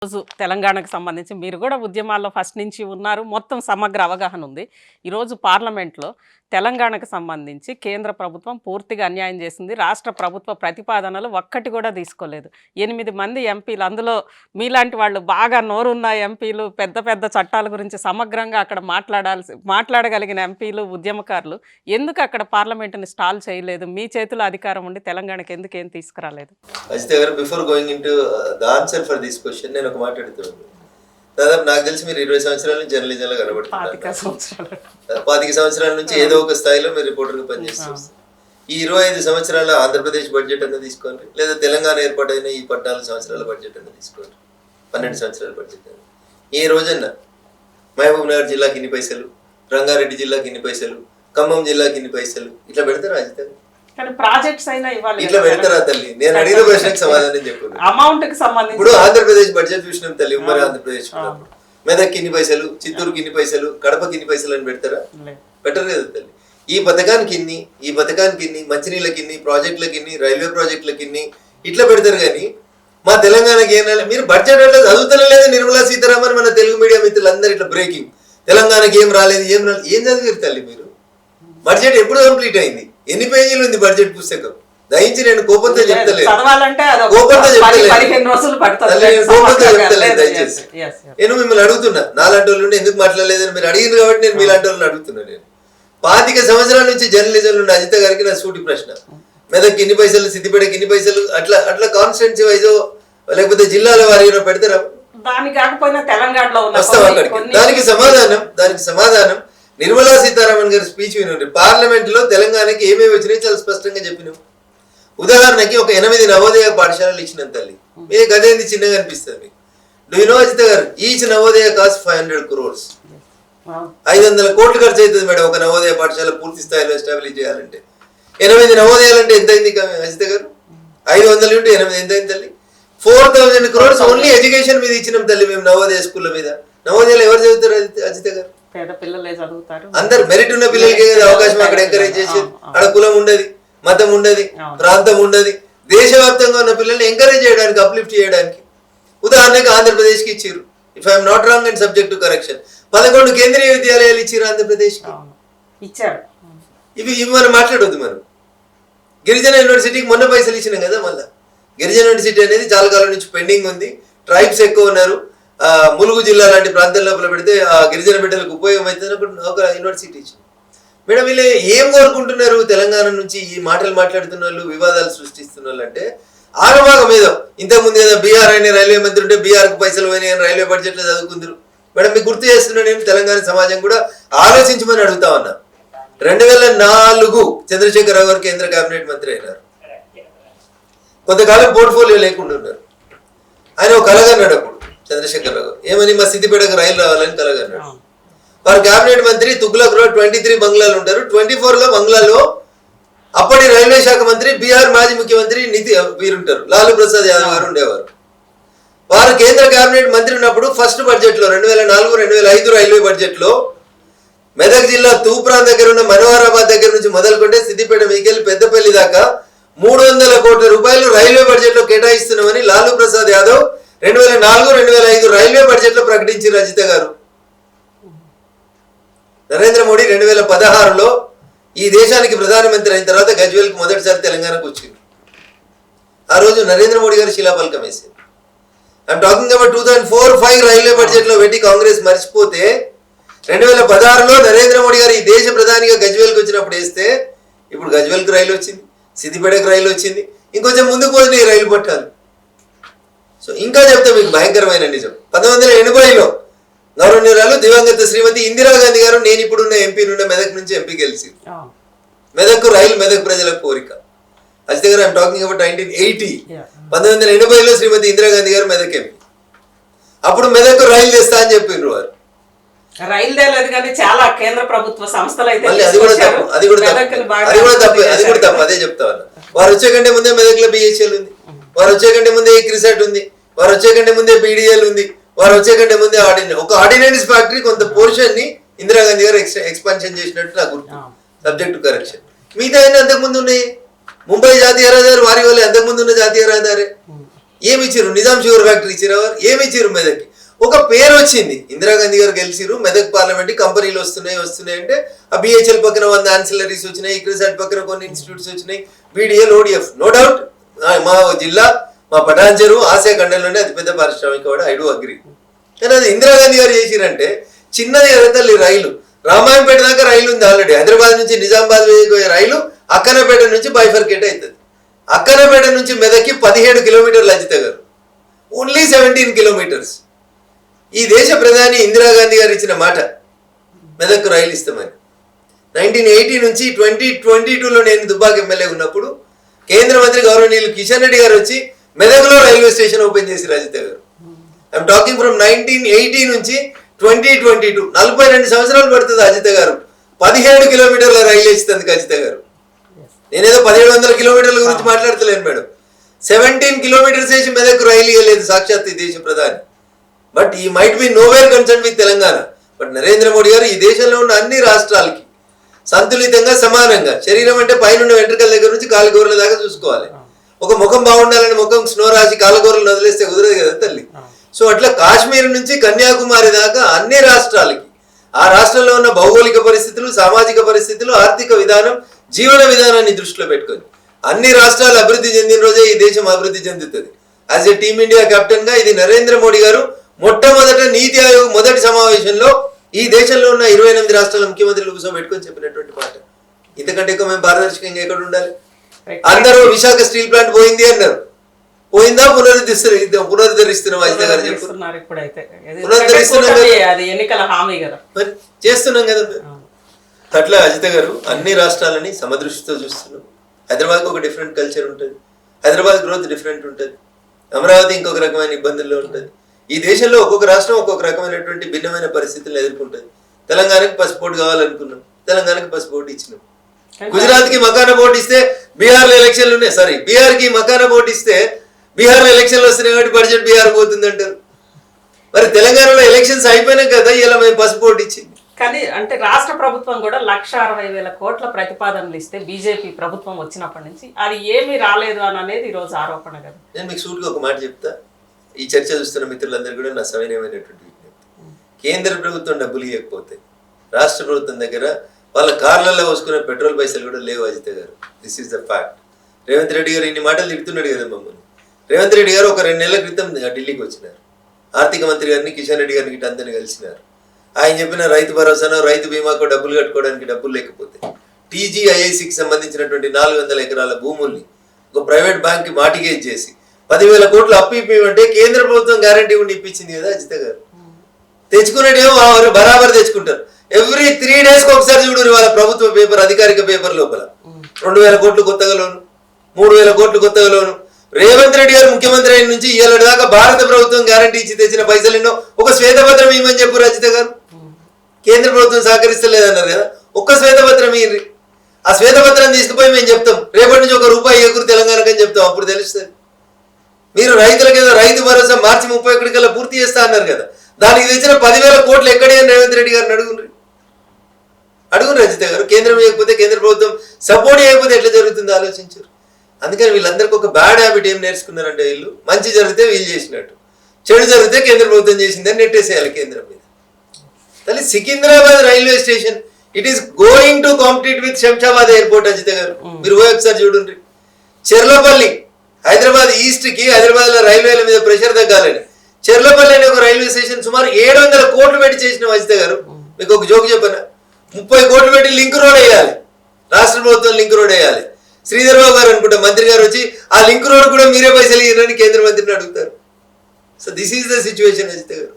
రోజు తెలంగాణకు సంబంధించి మీరు కూడా ఉద్యమాల్లో ఫస్ట్ నుంచి ఉన్నారు. మొత్తం సమగ్ర అవగాహన ఉంది. ఈరోజు పార్లమెంట్లో తెలంగాణకు సంబంధించి కేంద్ర ప్రభుత్వం పూర్తిగా అన్యాయం చేసింది. రాష్ట్ర ప్రభుత్వ ప్రతిపాదనలు ఒక్కటి కూడా తీసుకోలేదు. 8 మంది ఎంపీలు, అందులో మీలాంటి వాళ్ళు బాగా నోరున్న ఎంపీలు, పెద్ద పెద్ద చట్టాల గురించి సమగ్రంగా అక్కడ మాట్లాడగలిగిన ఎంపీలు, ఉద్యమకారులు ఎందుకు అక్కడ పార్లమెంటుని స్టాల్ చేయలేదు? మీ చేతిలో అధికారం ఉండి తెలంగాణకు ఎందుకు ఏం తీసుకురాలేదు? Before going into the answer for this question నేను ఒక మాట్లాడుతున్నాను. దాదాపు నాకు తెలిసి మీరు 20 సంవత్సరాల నుంచి జర్నలిజంలో కనబడుతున్నారు. 25 సంవత్సరాల నుంచి ఏదో ఒక స్థాయిలో మీరు రిపోర్టర్గా పనిచేస్తారు. ఈ 25 సంవత్సరాల ఆంధ్రప్రదేశ్ బడ్జెట్ అన్న తీసుకోండి, లేదా తెలంగాణ ఏర్పాటైన ఈ 14 సంవత్సరాల బడ్జెట్ అన్న తీసుకోండి, 12 సంవత్సరాల బడ్జెట్ అన్న. ఏ రోజన్నా మహబూబ్ నగర్ జిల్లాకి ఇన్ని పైసలు, రంగారెడ్డి జిల్లాకి ఇన్ని పైసలు, ఖమ్మం జిల్లాకి ఇన్ని పైసలు ఇట్లా పెడతారా? అజిత్ ప్రాజెక్ట్స్ అయినా ఇవ్వాలి, ఇట్లా పెడతారా తల్లి? నేను అడిగిన ప్రశ్నకు సమాధానం చెప్పాను. అమౌంట్ కి సంబంధించి ఇప్పుడు ఆంధ్రప్రదేశ్ బడ్జెట్ చూసినాం తల్లి, ఉమ్మడి ఆంధ్రప్రదేశ్ మెదక్కి ఇన్ని పైసలు, చిత్తూరుకి ఇన్ని పైసలు, కడపకి ఇన్ని పైసలు అని పెడతారా? పెట్టరు కదా తల్లి. ఈ పథకానికి ఇన్ని, ఈ పథకానికి ఇన్ని, మంచినీళ్ళకి ఇన్ని, ప్రాజెక్టులకి ఇన్ని, రైల్వే ప్రాజెక్టులకి ఇన్ని ఇట్లా పెడతారు. కానీ మా తెలంగాణకి ఏం మీరు బడ్జెట్ అట్లా చదువుతలే లేదు. నిర్మలా సీతారామన్ మన తెలుగు మీడియా మిత్రులందరూ ఇట్లా బ్రేకింగ్, తెలంగాణకి ఏం రాలేదు, ఏం చదివారు తల్లి మీరు? బడ్జెట్ ఎప్పుడు కంప్లీట్ అయింది? ఎన్ని పేజీలు ఉంది బడ్జెట్ పుస్తకం? దయించి నేను కోపంతో చెప్తలేదు, దయచేసి నేను మిమ్మల్ని అడుగుతున్నా. నాలాంటి వాళ్ళు ఎందుకు మాట్లాడలేదని మీరు అడిగింది కాబట్టి నేను మీలాంటి వాళ్ళని అడుగుతున్నా. నేను 25 సంవత్సరాల నుంచి జర్నలిజం నుండి అజిత గారికి నా సూటి ప్రశ్న, మెదక్కి ఇన్ని పైసలు, సిద్దిపేటకి ఇన్ని పైసలు, అట్లా అట్లా కాన్స్టిట్యున్సీ వైజో లేకపోతే జిల్లాల వారి పెడతారా? దానికి సమాధానం నిర్మలా సీతారామన్ గారి స్పీచ్ వినండి. పార్లమెంట్ లో తెలంగాణకి ఏమేమి వచ్చినాయి చాలా స్పష్టంగా చెప్పినాం. ఉదాహరణకి ఒక 8 నవోదయ పాఠశాలలు ఇచ్చినాం తల్లి. మీ గదేంది చిన్నగా అనిపిస్తుంది మీకు. డూ యు నో అజిత గారు, ఈచ్ నవోదయ కాస్ట్ 500 crores. 500 కోట్లు ఖర్చు అవుతుంది మేడం ఒక నవోదయ పాఠశాల పూర్తి స్థాయిలో ఎస్టాబ్లిష్ చేయాలంటే. 8 నవోదయాలంటే ఎంత అయింది అజిత గారు? 500 ఉంటే 8 ఎంత అయింది తల్లి? 4000 crores ఓన్లీ ఎడ్యుకేషన్ మీద ఇచ్చినాం తల్లి మేము నవోదయ స్కూళ్ళ మీద. నవోదయాలు ఎవరు చదువుతారు అజిత గారు? అందరు మెరిట్ ఉన్న పిల్లలకి అవకాశం అక్కడ ఎంకరేజ్ చేసేది. అక్కడ కులం ఉండదు, మతం ఉండదు, ప్రాంతం ఉండదు. దేశవ్యాప్తంగా ఉన్న పిల్లల్ని ఎంకరేజ్ చేయడానికి, అప్లిఫ్ట్ చేయడానికి. ఉదాహరణకి ఆంధ్రప్రదేశ్ కి ఇచ్చారు, if I'm not wrong and subject to correction, 11 కేంద్రీయ విద్యాలయాలు ఇచ్చారు ఆంధ్రప్రదేశ్ కి. ఇవి మనం మాట్లాడొద్దు. మనం గిరిజన యూనివర్సిటీకి మొన్న పైసలు ఇచ్చినాం కదా. మళ్ళీ గిరిజన యూనివర్సిటీ అనేది చాలా కాలం నుంచి పెండింగ్ ఉంది. ట్రైబ్స్ ఎక్కువ ఉన్నారు. ములుగు జిల్లా లాంటి ప్రాంతం లోపల పెడితే ఆ గిరిజన బిడ్డలకు ఉపయోగం అవుతుంది ఒక యూనివర్సిటీ ఇచ్చింది. మేడం వీళ్ళు ఏం కోరుకుంటున్నారు తెలంగాణ నుంచి? ఈ మాటలు మాట్లాడుతున్న వాళ్ళు, వివాదాలు సృష్టిస్తున్న వాళ్ళు అంటే ఆగమాగం ఏదో. ఇంతకుముందు ఏదో బీఆర్ అయిన రైల్వే మంత్రి ఉంటే బీఆర్కు పైసలు పోయినాయి అని రైల్వే బడ్జెట్లో చదువుకుందరు. మేడం మీకు గుర్తు చేస్తున్నా నేను, తెలంగాణ సమాజం కూడా ఆలోచించమని అడుగుతా ఉన్నా. 2004 చంద్రశేఖరరావు గారు కేంద్ర కేబినెట్ మంత్రి అయినారు. కొంతకాలం పోర్ట్ఫోలియో లేకుండా ఉన్నారు. ఆయన ఒక కలగన్నాడు అప్పుడు చంద్రశేఖరరావు గారు, ఏమని మా సిద్దిపేటకు రైలు రావాలని కలగన్నాడు. వారు కేబినెట్ మంత్రి తుగ్లక్ రోడ్ 23 బంగ్లాలు ఉంటారు. 24లో బంగ్లాలో అప్పటి రైల్వే శాఖ మంత్రి, బీహార్ మాజీ ముఖ్యమంత్రి వీరుంటారు, లాలూ ప్రసాద్ యాదవ్ గారు ఉండేవారు. వారు కేంద్ర కేబినెట్ మంత్రి ఉన్నప్పుడు ఫస్ట్ బడ్జెట్ లో 2004-2005 రైల్వే బడ్జెట్ లో మెదక్ జిల్లా తూప్రాన్ దగ్గర ఉన్న మనోహరాబాద్ దగ్గర నుంచి మొదలుకుంటే సిద్దిపేట మీకెళ్ళి పెద్దపల్లి దాకా 300 కోట్ల రూపాయలు రైల్వే బడ్జెట్ లో కేటాయిస్తున్నామని లాలూ ప్రసాద్ యాదవ్ 2004-2005 రైల్వే బడ్జెట్ లో ప్రకటించారు అజిత గారు. నరేంద్ర మోడీ 2016లో ఈ దేశానికి ప్రధానమంత్రి అయిన తర్వాత గజ్వేల్కి మొదటిసారి తెలంగాణకు వచ్చింది. ఆ రోజు నరేంద్ర మోడీ గారు శిలాఫలకం వేసింది. I'm talking about 2004-05 railway budget లో పెట్టి కాంగ్రెస్ మర్చిపోతే 2016లో నరేంద్ర మోడీ గారు ఈ దేశ ప్రధానిగా గజ్వేల్కి వచ్చినప్పుడు వేస్తే ఇప్పుడు గజ్వేల్కి రైలు వచ్చింది, సిద్దిపేటకు రైలు వచ్చింది, ఇంకొంచెం ముందుకు పోయినాయి రైలు పట్టాలు. సో ఇంకా చెప్తా మీకు భయంకరమైన నిజం. 1980లో గౌరవనీయురాలు దివంగత శ్రీమతి ఇందిరాగాంధీ గారు, నేను ఇప్పుడున్న ఎంపీ నుండి మెదక్ నుంచి ఎంపీ గెలిచి మెదక్ రైలు మెదక్ ప్రజల కోరిక. అజిత గారు ఐఎమ్ టాకింగ్ అబౌట్ 1980. 1980లో శ్రీమతి ఇందిరాగాంధీ గారు మెదక్ ఎంపీ. అప్పుడు మెదక్ రైలు తెస్తా అని చెప్పిండ్రు వారు. రైలు తేలేదు కానీ చాలా కేంద్ర ప్రభుత్వ సంస్థలు అయితే అది కూడా తప్పు. అదే చెప్తా ఉన్నా. వారు వచ్చే కంటే ముందే మెదక్లో బిహెచ్ఎల్ ఉంది, వారు వచ్చే కంటే ముందే క్రిసాట్ ఉంది, వారు వచ్చే కంటే ముందే బీడీఎల్ ఉంది, వారు వచ్చే కంటే ముందే ఒక ఆర్డినెన్స్ ఫ్యాక్టరీ కొంత పోర్షన్ ని ఇందిరాగాంధీ గారు ఎక్స్పాన్షన్ చేసినట్టు నాకు గుర్తు, సబ్జెక్ట్ టు కరెక్షన్. మిగతా అంతకుముందు ఉన్నాయి. ముంబై జాతీయ రహదారి వారి వల్ల అంతకుముందు ఉన్న జాతీయ రహదారి. ఏమి ఇచ్చారు? నిజాం షుగర్ ఫ్యాక్టరీ ఇచ్చారు. ఏమి ఇచ్చారు? మెదక్కి ఒక పేరు వచ్చింది. ఇందిరాగాంధీ గారు గెలిచిరు, మెదక్ పార్లమెంట్ కంపెనీలు వస్తున్నాయి అంటే ఆ బిహెచ్ఎల్ పక్కన 100 ఆన్సిలరీస్ వచ్చినాయి, ఇక్రిసాట్ పక్కన కొన్ని ఇన్స్టిట్యూట్స్ వచ్చినాయి, బీడీఎల్, ఓడిఎఫ్. నో డౌట్ మా జిల్లా, మా పటాన్చెరు ఆసియా ఖండంలోనే అతిపెద్ద పారిశ్రామిక వాడు. I do agri. కానీ అది ఇందిరాగాంధీ గారు చేసిరంటే చిన్నది కదా తల్లి. రైలు రామాయంపేట దాకా రైలు ఉంది ఆల్రెడీ. హైదరాబాద్ నుంచి నిజామాబాద్ పోయే రైలు అక్కనపేట నుంచి బైఫర్కేట్ అవుతుంది. అక్కనపేట నుంచి మెదక్కి 17 కిలోమీటర్లు అజిత గారు, ఓన్లీ 17 కిలోమీటర్స్. ఈ దేశ ప్రధాని ఇందిరాగాంధీ గారు ఇచ్చిన మాట మెదక్ రైలు ఇస్తామని. 1980 నుంచి 2022లో నేను దుబ్బాక ఎమ్మెల్యే ఉన్నప్పుడు కేంద్ర మంత్రి గౌరవనీయులు కిషన్ రెడ్డి గారు వచ్చి మెదక్లో రైల్వే స్టేషన్ ఓపెన్ చేసి అజిత గారు. ఐఎమ్ టాకింగ్ ఫ్రమ్ 1980 నుంచి 2022, 42 సంవత్సరాలు పడుతుంది అజిత గారు 17 కిలోమీటర్ల రైలు ఇస్తుంది అజిత గారు. నేనేదో 1700 కిలోమీటర్ల గురించి మాట్లాడతలేను మేడం. 17 కిలోమీటర్స్ వేసి మెదక్ రైలు ఇవ్వలేదు సాక్షాత్ ఈ దేశ ప్రధాని. But he might be nowhere concern with Telangana. But Narendra Modi గారు ఈ దేశంలో ఉన్న అన్ని రాష్ట్రాలకి సంతులితంగా సమానంగా, శరీరం అంటే పైన వెంట్రుకల దగ్గర నుంచి కాలుగోరల దాకా చూసుకోవాలి. ఒక ముఖం బాగుండాలని ముఖం స్నో రాసి కాలుగోరలు వదిలేస్తే కుదరదు కదా తల్లి. సో అట్లా కాశ్మీర్ నుంచి కన్యాకుమారి దాకా అన్ని రాష్ట్రాలకి, ఆ రాష్ట్రంలో ఉన్న భౌగోళిక పరిస్థితులు, సామాజిక పరిస్థితులు, ఆర్థిక విధానం, జీవన విధానాన్ని దృష్టిలో పెట్టుకొని అన్ని రాష్ట్రాలు అభివృద్ధి చెందిన రోజే ఈ దేశం అభివృద్ధి చెందుతుంది. యాజ్ ఏ టీమిండియా కెప్టెన్ గా ఇది నరేంద్ర మోడీ గారు మొట్టమొదట నీతి ఆయోగ్ మొదటి సమావేశంలో ఈ దేశంలో ఉన్న 28 రాష్ట్రాల ముఖ్యమంత్రులు కూర్చోబెట్టుకొని చెప్పినటువంటి మాట. ఇంతకంటే ఎక్కువ మేము పారదర్శకంగా ఎక్కడ ఉండాలి? అందరూ విశాఖ స్టీల్ ప్లాంట్ పోయింది అన్నారు. పోయిందా? పునరుద్ధరిస్తున్నాం అజిత గారు చెప్తున్నారు. పునరుద్ధరిస్తున్నాం మరి చేస్తున్నాం కదా. అట్లా అజిత గారు అన్ని రాష్ట్రాలని సమదృష్టితో చూస్తున్నాం. హైదరాబాద్కి ఒక డిఫరెంట్ కల్చర్ ఉంటుంది, హైదరాబాద్ గ్రోత్ డిఫరెంట్ ఉంటుంది, అమరావతి ఇంకొక రకమైన ఇబ్బందుల్లో ఉంటుంది. ఈ దేశంలో ఒక్కొక్క రాష్ట్రం ఒక్కొక్క రకమైనటువంటి భిన్నమైన పరిస్థితులు ఎదుర్కొంటుంది. తెలంగాణకి పసుపోటు కావాలనుకున్నాం, తెలంగాణకి పసుపోటు ఇచ్చినాం. గుజరాత్కి మకానా బోర్డు ఇస్తే బీహార్లో ఎలక్షన్లు ఉన్నాయి. సారీ, బీహార్కి మకానా బోర్డు ఇస్తే బీహార్లో ఎలక్షన్లు వస్తున్నాయి కాబట్టి బడ్జెట్ బీహార్ పోతుంది అంటారు. మరి తెలంగాణలో ఎలక్షన్స్ అయిపోయినాయి కదా ఇలా మేము పసుపోటు ఇచ్చింది. కానీ అంటే రాష్ట్ర ప్రభుత్వం కూడా 1,60,000 కోట్ల ప్రతిపాదనలు ఇస్తే బీజేపీ ప్రభుత్వం వచ్చినప్పటి నుంచి అది ఏమీ రాలేదు అని అనేది ఈ రోజు ఆరోపణ కదా. నేను మీకు సూటిగా ఒక మాట చెప్తా. ఈ చర్చ చూస్తున్న మిత్రులందరూ కూడా నా సవినయమైనటువంటి విజ్ఞప్తి. కేంద్ర ప్రభుత్వం డబ్బులు ఇవ్వకపోతే రాష్ట్ర ప్రభుత్వం దగ్గర వాళ్ళ కార్లలో పోసుకునే పెట్రోల్ పైసలు కూడా లేవు అజిత గారు. This is the fact. Revanth Reddy గారు ఇన్ని మాటలు తిడుతున్నాడు కదా మమ్మల్ని. రేవంత్ రెడ్డి గారు ఒక 2 నెలల క్రితం ఢిల్లీకి వచ్చినారు. ఆర్థిక మంత్రి గారిని, కిషన్ రెడ్డి గారిని అందరినీ కలిసినారు. ఆయన చెప్పిన రైతు భరోసానో రైతు బీమాకో డబ్బులు కట్టుకోవడానికి డబ్బులు లేకపోతే టీజీఐఐసికి సంబంధించినటువంటి 400 ఎకరాల భూముల్ని ఒక ప్రైవేట్ బ్యాంక్కి మార్టిగేజ్ చేసి 10,000 కోట్లు అప్పు ఇప్పిమంటే కేంద్ర ప్రభుత్వం గ్యారంటీ ఉండి ఇప్పించింది కదా అజిత గారు. తెచ్చుకునేటేమో బరాబర్ తెచ్చుకుంటారు. ఎవ్రీ 3 డేస్కి ఒకసారి చూడరు వాళ్ళ ప్రభుత్వ పేపర్, అధికారిక పేపర్ లోపల 2,000 కోట్లు కొత్తగా లోను, 3,000 కోట్లు కొత్తగా లోను. రేవంత్ రెడ్డి గారు ముఖ్యమంత్రి అయిన నుంచి ఇవాళ దాకా భారత ప్రభుత్వం గ్యారంటీ ఇచ్చి తెచ్చిన పైసలు ఎన్నో. ఒక శ్వేతపత్రం ఇవ్వమని చెప్పు రజిత గారు. కేంద్ర ప్రభుత్వం సహకరిస్తలేదన్నారు కదా, ఒక్క శ్వేతపత్రం ఇవ్వండి. ఆ శ్వేతపత్రం తీసుకుపోయి మేము చెప్తాం రేపటి నుంచి ₹1 ఎగురు తెలంగాణకు అని చెప్తాం. అప్పుడు తెలుస్తుంది. మీరు రైతులకి ఏదో రైతు భరోసా మార్చి 31 కల్లా పూర్తి చేస్తా అన్నారు కదా, దానికి తెచ్చిన 10,000 కోట్లు ఎక్కడే అని రేవంత్ రెడ్డి గారిని అడుగుండ్రి రజిత గారు. కేంద్రం చేయకపోతే, కేంద్ర ప్రభుత్వం సపోర్ట్ చేయకపోతే ఎట్లా జరుగుతుందో ఆలోచించారు. అందుకని వీళ్ళందరికీ ఒక బ్యాడ్ హ్యాబిట్ ఏం నేర్చుకున్నారంటే, వీళ్ళు మంచి జరిగితే వీళ్ళు చేసినట్టు, చెడు జరిగితే కేంద్ర ప్రభుత్వం చేసిందని నెట్టేసేయాలి కేంద్రం మీద. తల్లి Secunderabad railway station it is going to compete with Shamshabad airport Ajitha గారు. మీరు పోయి ఒకసారి చూడండి. చెర్లపల్లి, హైదరాబాద్ ఈస్ట్ కి హైదరాబాద్ లో రైల్వేల మీద ప్రెషర్ తగ్గాలని చెర్లపల్లి అనే ఒక రైల్వే స్టేషన్ సుమారు 700 కోట్లు పెట్టి చేసిన అజిత గారు. మీకు ఒక జోక్ చెప్పనా, 30 కోట్లు పెట్టి లింక్ రోడ్ వేయాలి, రాష్ట్ర ప్రభుత్వం లింక్ రోడ్ వేయాలి. శ్రీధర్ బాబు గారు అనుకుంటా మంత్రి గారు వచ్చి ఆ లింక్ రోడ్ కూడా మీరే పైసలు ఇవ్వరని కేంద్ర మంత్రిని అడుగుతారు. So this is the situation Ajitha గారు.